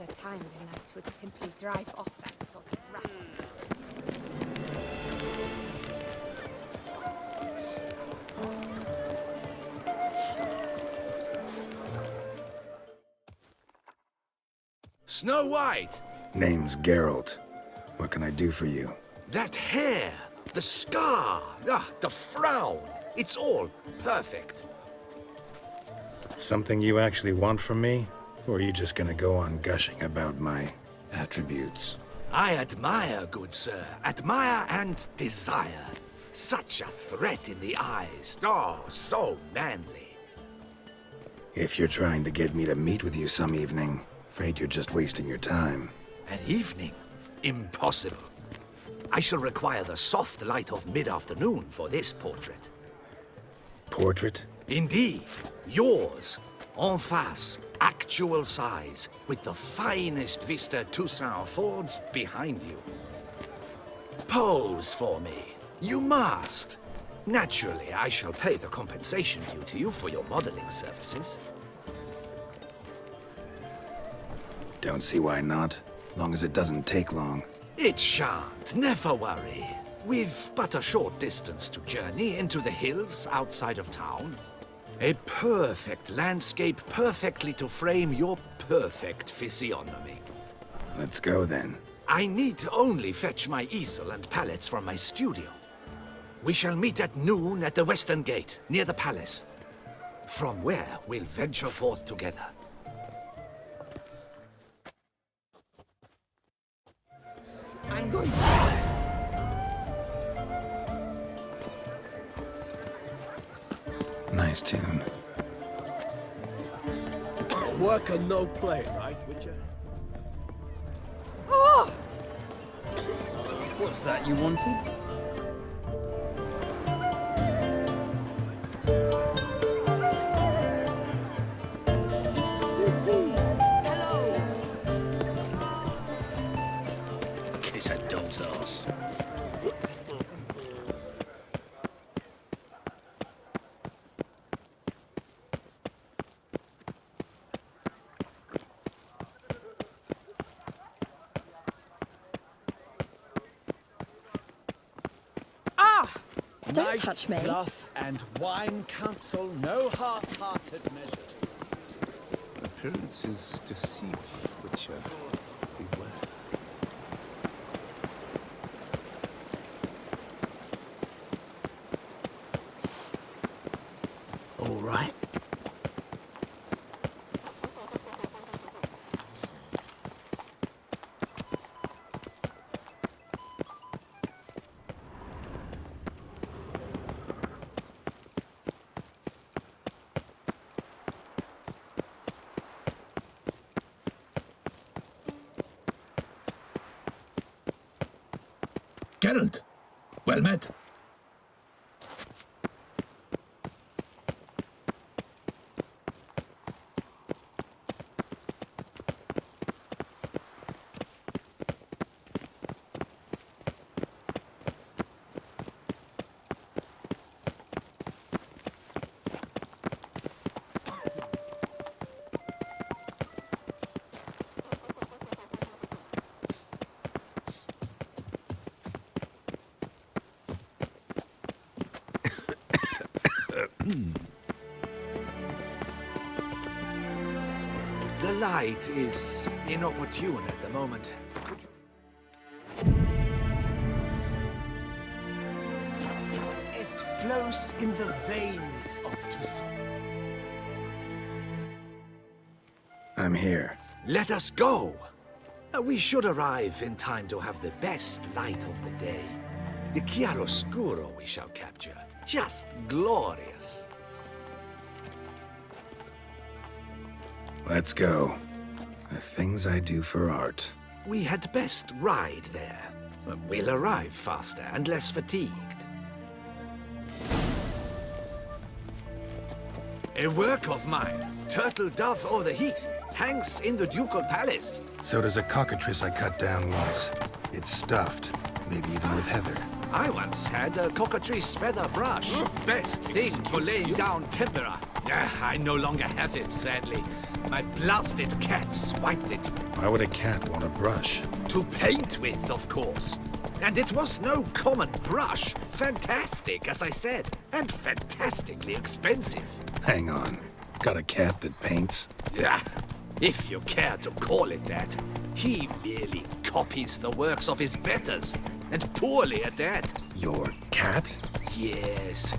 was a time the knights would simply drive off that sort of rat. Snow White! Name's Geralt. What can I do for you? That hair! The scar! The frown! It's all perfect. Something you actually want from me? Or are you just gonna go on gushing about my attributes? I admire, good sir. Admire and desire. Such a threat in the eyes. Oh, so manly. If you're trying to get me to meet with you some evening, afraid you're just wasting your time. An evening? Impossible. I shall require the soft light of mid-afternoon for this portrait. Portrait? Indeed. Yours. En face. Actual size. With the finest Vista Toussaint Fords behind you. Pose for me. You must. Naturally, I shall pay the compensation due to you for your modeling services. Don't see why not. Long as it doesn't take long. It shan't, never worry. We've but a short distance to journey into the hills outside of town. A perfect landscape perfectly to frame your perfect physiognomy. Let's go then. I need only fetch my easel and palettes from my studio. We shall meet at noon at the western gate, near the palace. From where we'll venture forth together. I'm going. Nice tune. Work and no play, right, would you? Oh! What's that you wanted? Kiss a dog's ass. Don't touch me. Bluff and wine counsel no half-hearted measures. Appearances deceive, Witcher. Beware. All right. Geralt, well met. The light is inopportune at the moment. Est flows in the veins of Toussaint. I'm here. Let us go! We should arrive in time to have the best light of the day. The chiaroscuro we shall capture. Just glorious. Let's go. The things I do for art. We had best ride there. We'll arrive faster and less fatigued. A work of mine, turtle dove o'er the heath, hangs in the ducal palace. So does a cockatrice I cut down once. It's stuffed, maybe even with heather. I once had a cockatrice feather brush. Best thing for laying down tempera. I no longer have it, sadly. My blasted cat swiped it. Why would a cat want a brush? To paint with, of course. And it was no common brush. Fantastic, as I said. And fantastically expensive. Hang on. Got a cat that paints? Yeah, if you care to call it that. He merely copies the works of his betters. And poorly at that. Your cat? Yes.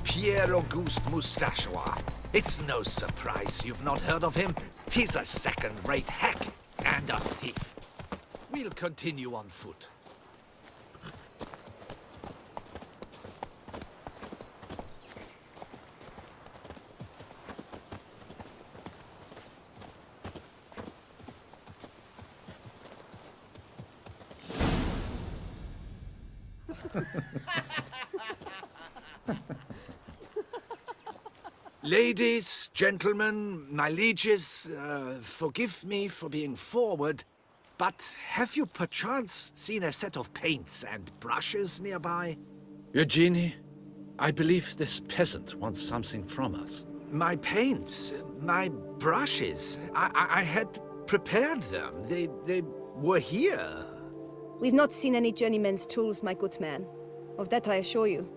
Pierre-Auguste Moustachois. It's no surprise you've not heard of him. He's a second-rate hack and a thief. We'll continue on foot. Ladies, gentlemen, my lieges, forgive me for being forward, but have you perchance seen a set of paints and brushes nearby? Eugenie, I believe this peasant wants something from us. My paints, my brushes, I had prepared them. They were here. We've not seen any journeyman's tools, my good man. Of that I assure you.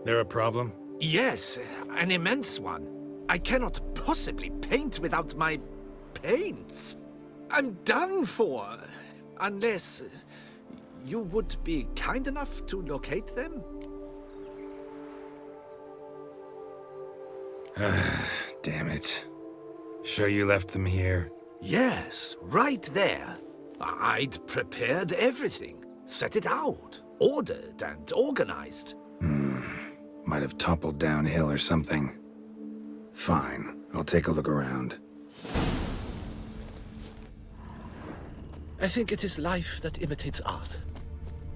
There a problem? Yes, an immense one. I cannot possibly paint without my paints. I'm done for. Unless you would be kind enough to locate them? Damn it. Sure you left them here? Yes, right there. I'd prepared everything. Set it out. Ordered and organized. Might have toppled downhill or something. Fine, I'll take a look around. I think it is life that imitates art,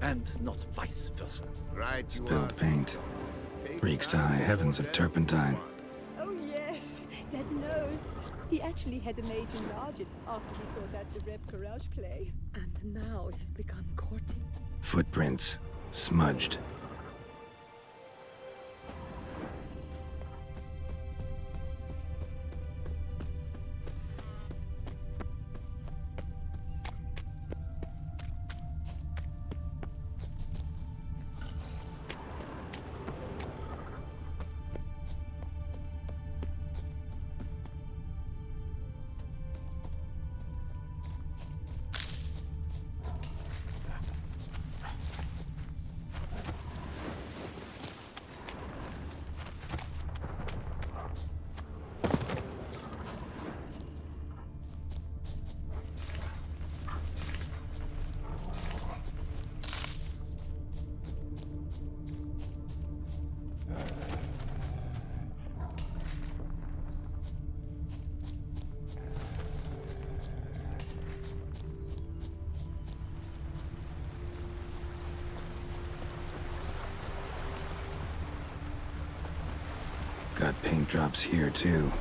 and not vice versa. Right, you Spilled paint. Reeks to high heavens of turpentine. Oh yes, that nose. He actually had a mage enlarge it after he saw that the Reb Garage play. And now he's begun courting. Footprints. Smudged. Got paint drops here, too.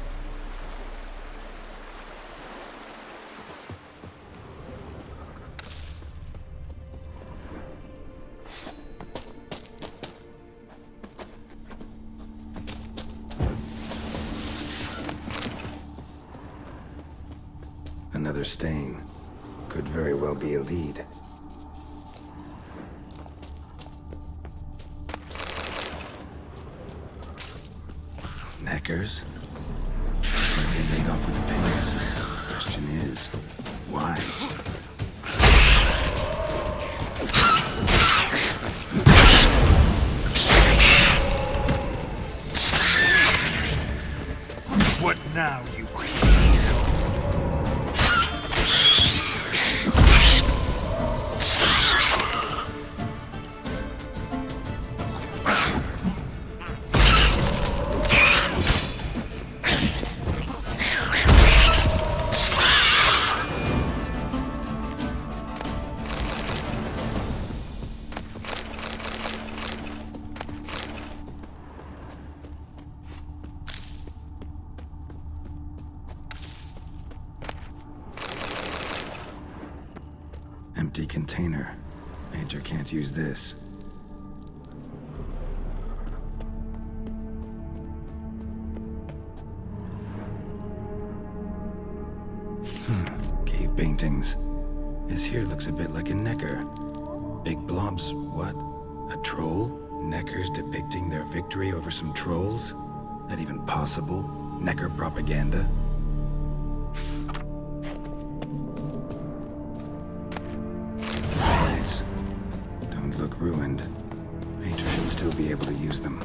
Another stain. Could very well be a lead. Knackers? Might get laid off with the paints. Question is, why? What now, you Empty container. Painter can't use this. cave paintings. This here looks a bit like a necker. Big blobs, what? A troll? Neckers depicting their victory over some trolls? That even possible? Necker propaganda? Blades. Don't look ruined. Painter should still be able to use them.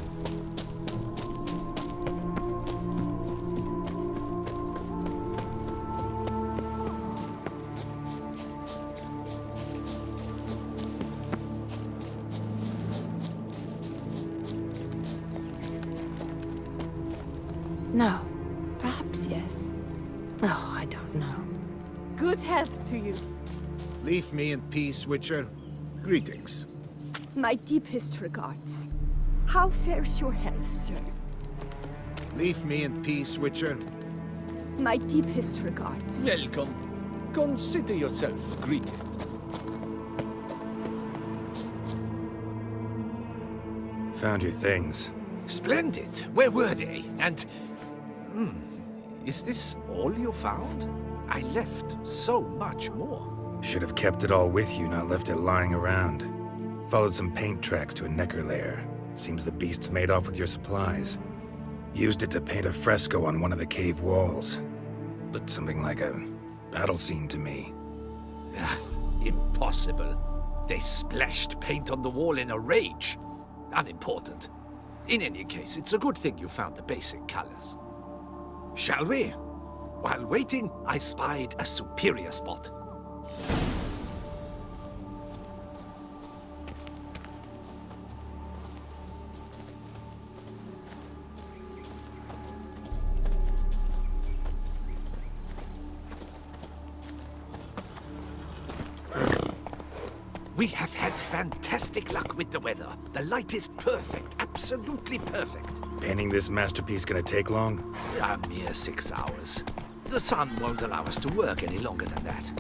No. Perhaps yes. Oh, I don't know. Good health to you. Leave me in peace, Witcher. Greetings. My deepest regards. How fares your health, sir? Leave me in peace, Witcher. My deepest regards. Welcome. Consider yourself greeted. Found your things. Splendid. Where were they? And... is this all you found? I left so much more. Should have kept it all with you, not left it lying around. Followed some paint tracks to a necker lair. Seems the beast's made off with your supplies. Used it to paint a fresco on one of the cave walls. Looked something like a battle scene to me. Impossible. They splashed paint on the wall in a rage. Unimportant. In any case, it's a good thing you found the basic colors. Shall we? While waiting, I spied a superior spot. We have had fantastic luck with the weather. The light is perfect, absolutely perfect. Painting this masterpiece gonna take long? A mere 6 hours. The sun won't allow us to work any longer than that.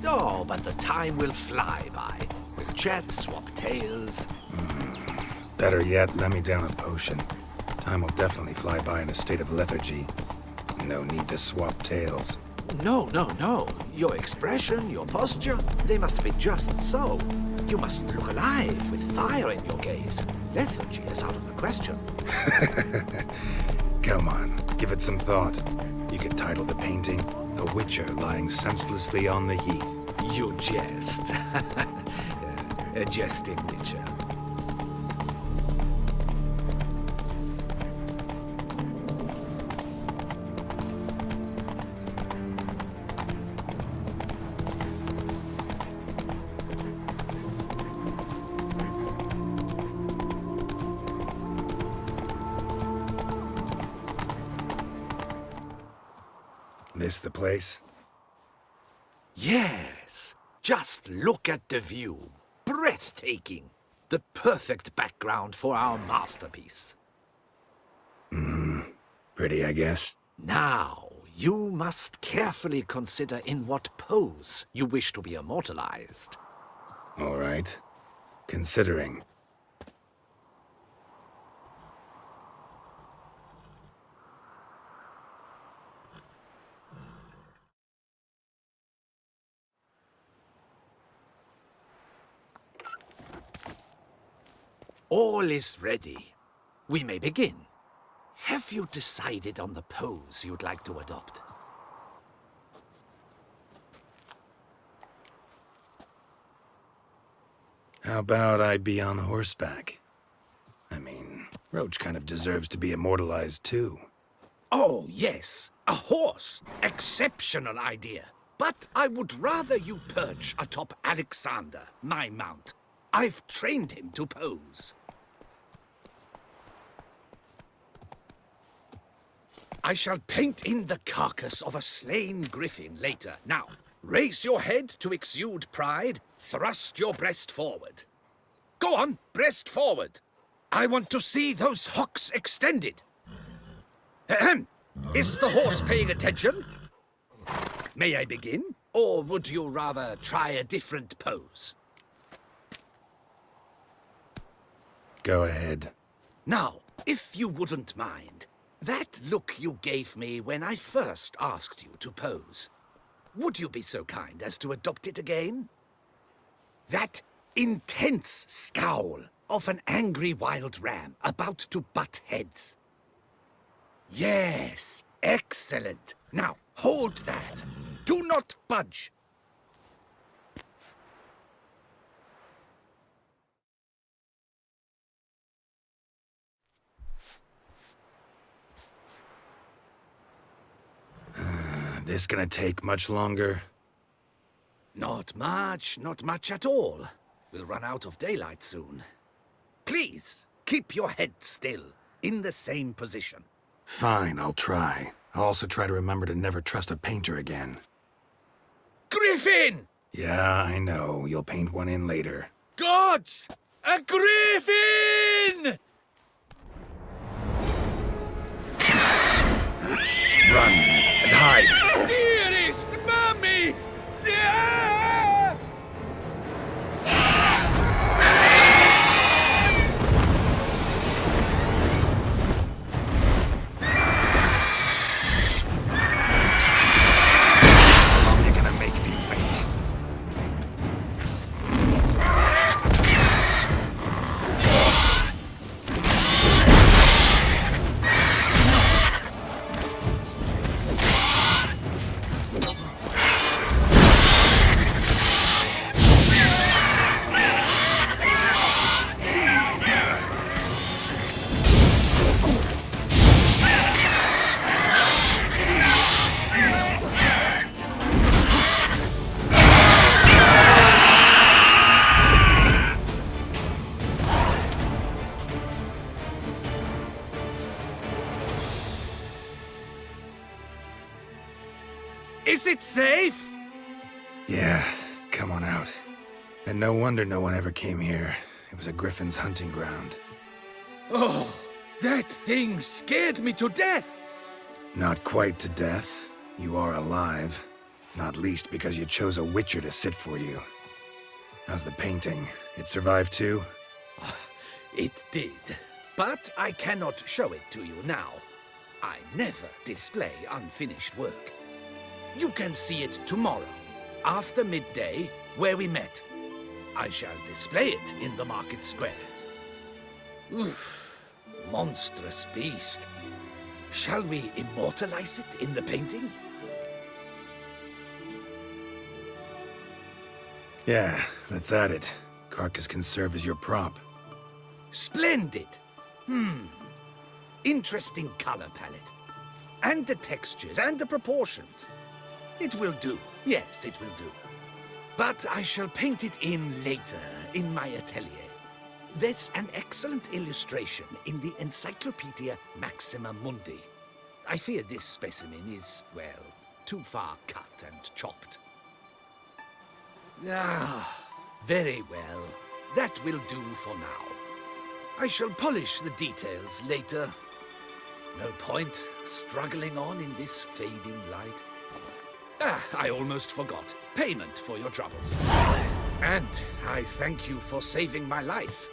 Oh, but the time will fly by. We'll chat, swap tales. Better yet, let me down a potion. Time will definitely fly by in a state of lethargy. No need to swap tales. No. Your expression, your posture, they must be just so. You must look alive with fire in your gaze. Lethargy is out of the question. Come on, give it some thought. You could title the painting, A Witcher Lying Senselessly on the Heath. You jest. A jesting witcher. This the place? Yes. Just look at the view. Breathtaking. The perfect background for our masterpiece. Pretty, I guess. Now, you must carefully consider in what pose you wish to be immortalized. All right. Considering. All is ready. We may begin. Have you decided on the pose you'd like to adopt? How about I be on horseback? I mean, Roach kind of deserves to be immortalized too. Oh, yes. A horse. Exceptional idea. But I would rather you perch atop Alexander, my mount. I've trained him to pose. I shall paint in the carcass of a slain griffin later. Now, raise your head to exude pride. Thrust your breast forward. Go on, breast forward. I want to see those hocks extended. Ahem. Is the horse paying attention? May I begin? Or would you rather try a different pose? Go ahead. Now, if you wouldn't mind, that look you gave me when I first asked you to pose. Would you be so kind as to adopt it again? That intense scowl of an angry wild ram about to butt heads. Yes, excellent. Now, hold that. Do not budge. This gonna take much longer? Not much at all. We'll run out of daylight soon. Please, keep your head still, in the same position. Fine, I'll try. I'll also try to remember to never trust a painter again. Griffin! Yeah, I know. You'll paint one in later. Gods! A griffin! Run and hide! Dearest Mummy! How long you gonna make me wait? Is it safe? Yeah, come on out. And no wonder no one ever came here. It was a griffin's hunting ground. Oh, that thing scared me to death. Not quite to death. You are alive. Not least because you chose a witcher to sit for you. How's the painting? It survived too? It did. But I cannot show it to you now. I never display unfinished work. You can see it tomorrow, after midday, where we met. I shall display it in the market square. Oof, monstrous beast. Shall we immortalize it in the painting? Yeah, let's add it. Carcass can serve as your prop. Splendid! Interesting color palette. And the textures and the proportions. It will do. Yes, it will do. But I shall paint it in later, in my atelier. There's an excellent illustration in the Encyclopedia Maxima Mundi. I fear this specimen is, well, too far cut and chopped. Ah, very well. That will do for now. I shall polish the details later. No point struggling on in this fading light. Ah, I almost forgot. Payment for your troubles. And I thank you for saving my life.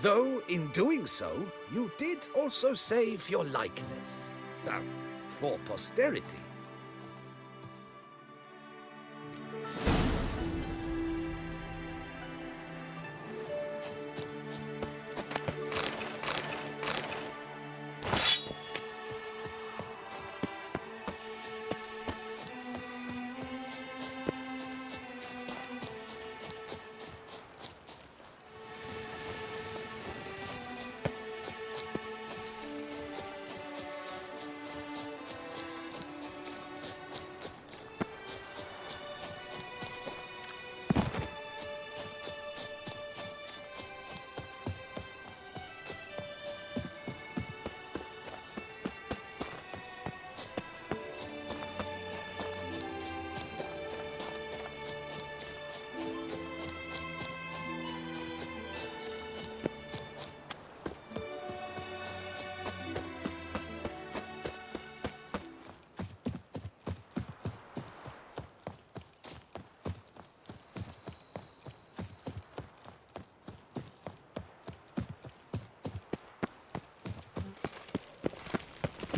Though, in doing so, you did also save your likeness. For posterity.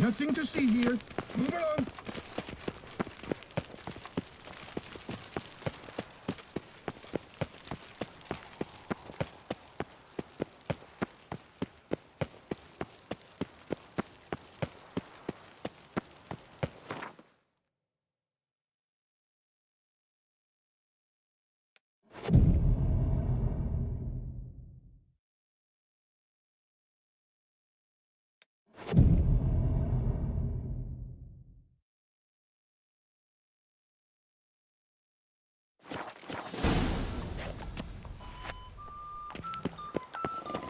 Nothing to see here. Move along.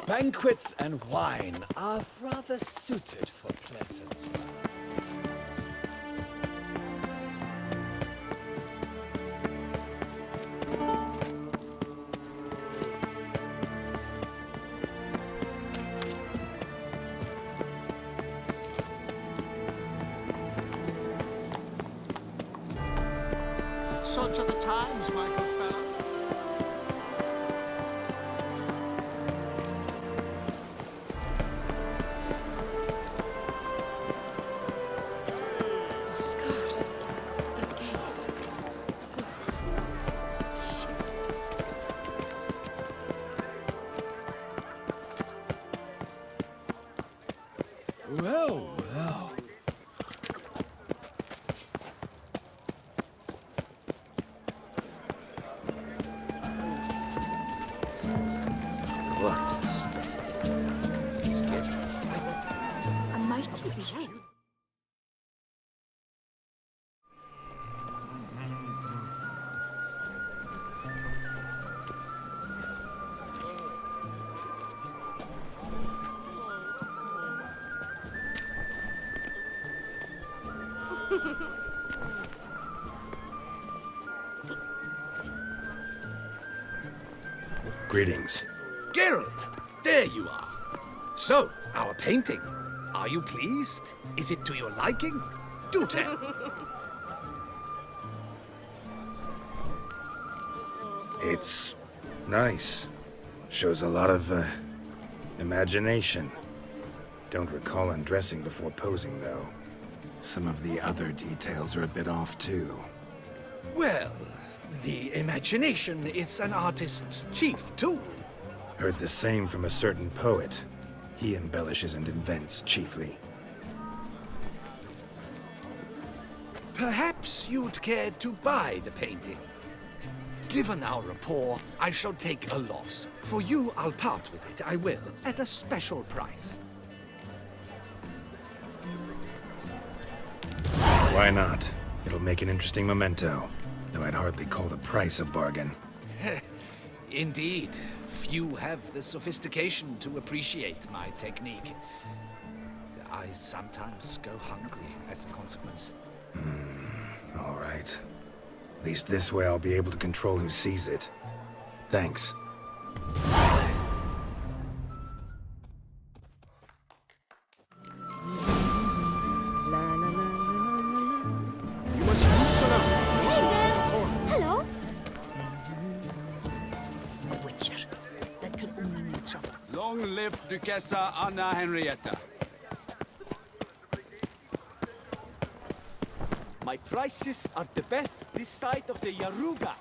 Banquets and wine are rather suited for pleasant. Such are the times, my good fellow. Those scars. That gaze. Well, well. What a specimen. Skin. A mighty gem. Greetings. Geralt, there you are. So, our painting. Are you pleased? Is it to your liking? Do tell. It's nice. Shows a lot of, imagination. Don't recall undressing before posing, though. Some of the other details are a bit off, too. Well, the imagination is an artist's chief tool. Heard the same from a certain poet. He embellishes and invents, chiefly. Perhaps you'd care to buy the painting. Given our rapport, I shall take a loss. For you, I'll part with it, I will, at a special price. Why not? It'll make an interesting memento, though I'd hardly call the price a bargain. Indeed. Few have the sophistication to appreciate my technique. I sometimes go hungry as a consequence. All right. At least this way I'll be able to control who sees it. Thanks. You must loosen up. Hello? A witcher. That can only mean trouble. Long live Duchessa Anna Henrietta. My prices are the best this side of the Yaruga.